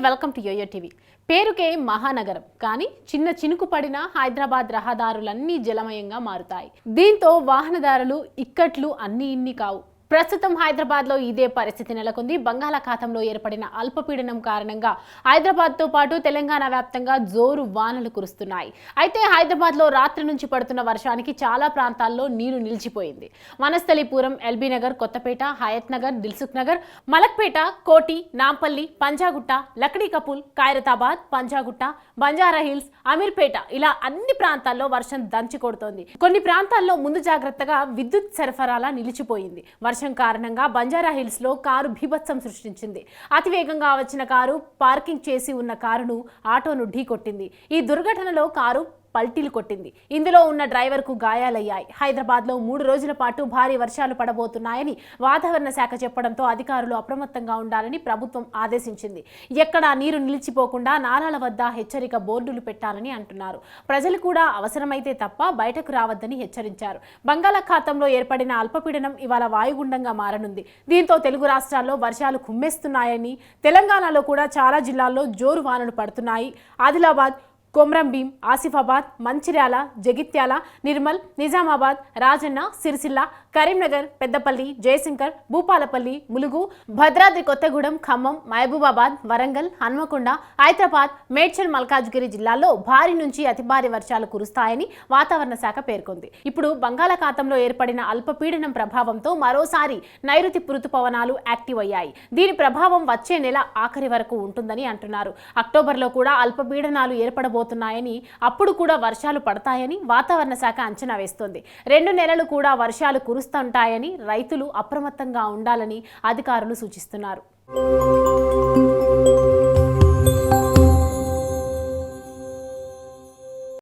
Welcome to yo-yo TV. పేరుకే మహానగరం, కానీ చిన్న చినుకు పడిన హైదరాబాద్ రహదారులన్నీ జలమయంగా మారుతాయి. దీంతో వాహనదారులు ఇక్కట్లు అన్ని ఇన్ని కావు. ప్రస్తుతం హైదరాబాద్లో ఇదే పరిస్థితి నెలకొంది. బంగాళాఖాతంలో ఏర్పడిన అల్పపీడనం కారణంగా హైదరాబాద్తో పాటు తెలంగాణ వ్యాప్తంగా జోరు వానలు కురుస్తున్నాయి. అయితే హైదరాబాద్లో రాత్రి నుంచి పడుతున్న వర్షానికి చాలా ప్రాంతాల్లో నీరు నిలిచిపోయింది. వనస్థలిపురం, ఎల్బీ నగర్, కొత్తపేట, హయత్ నగర్, దిల్సుఖ్ నగర్, మలక్పేట, కోటి, నాంపల్లి, పంజాగుట్ట, లక్డీ కపూల్, ఖైరతాబాద్, పంజాగుట్ట, బంజారా హిల్స్, అమీర్పేట ఇలా అన్ని ప్రాంతాల్లో వర్షం దంచి కొడుతోంది. కొన్ని ప్రాంతాల్లో ముందు జాగ్రత్తగా విద్యుత్ సరఫరాలా నిలిచిపోయింది. వర్షం కారణంగా బంజారా హిల్స్ లో కారు బీభత్సం సృష్టించింది. అతివేగంగా వచ్చిన కారు పార్కింగ్ చేసి ఉన్న కారును ఆటోను ఢీకొట్టింది. ఈ దుర్ఘటనలో కారు పల్టీలు కొట్టింది. ఇందులో ఉన్న డ్రైవర్ కు గాయాలయ్యాయి. హైదరాబాద్ లో 3 రోజుల పాటు భారీ వర్షాలు పడబోతున్నాయని వాతావరణ శాఖ చెప్పడంతో అధికారులు అప్రమత్తంగా ఉండాలని ప్రభుత్వం ఆదేశించింది. ఎక్కడా నీరు నిలిచిపోకుండా నాలాల వద్ద హెచ్చరిక బోర్డులు పెట్టాలని అంటున్నారు. ప్రజలు కూడా అవసరమైతే తప్ప బయటకు రావద్దని హెచ్చరించారు. బంగాళాఖాతంలో ఏర్పడిన అల్పపీడనం ఇవాళ వాయుగుండంగా మారనుంది. దీంతో తెలుగు రాష్ట్రాల్లో వర్షాలు కుమ్మేస్తున్నాయని, తెలంగాణలో కూడా చాలా జిల్లాల్లో జోరు వానలు పడుతున్నాయి. ఆదిలాబాద్, కొమ్రంభీం, ఆసిఫాబాద్, మంచిర్యాల, జగిత్యాల, నిర్మల్, నిజామాబాద్, రాజన్న, సిరిసిల్ల, కరీంనగర్, పెద్దపల్లి, జయశంకర్, భూపాలపల్లి, ములుగు, భద్రాద్రి కొత్తగూడెం, ఖమ్మం, మహబూబాబాద్, వరంగల్, హన్మకొండ, హైదరాబాద్, మేడ్చల్, మల్కాజ్గిరి జిల్లాల్లో భారీ నుంచి అతి భారీ వర్షాలు కురుస్తాయని వాతావరణ శాఖ పేర్కొంది. ఇప్పుడు బంగాళాఖాతంలో ఏర్పడిన అల్పపీడనం ప్రభావంతో మరోసారి నైరుతి రుతుపవనాలు యాక్టివ్ అయ్యాయి. దీని ప్రభావం వచ్చే నెల ఆఖరి వరకు ఉంటుందని అంటున్నారు. అక్టోబర్లో కూడా అల్పపీడనాలు ఏర్పడబోతున్నాయని, అప్పుడు కూడా వర్షాలు పడతాయని వాతావరణ శాఖ అంచనా వేస్తోంది. 2 నెలలు కూడా వర్షాలు కురుస్తుంటాయని రైతులు అప్రమత్తంగా ఉండాలని అధికారులు సూచిస్తున్నారు.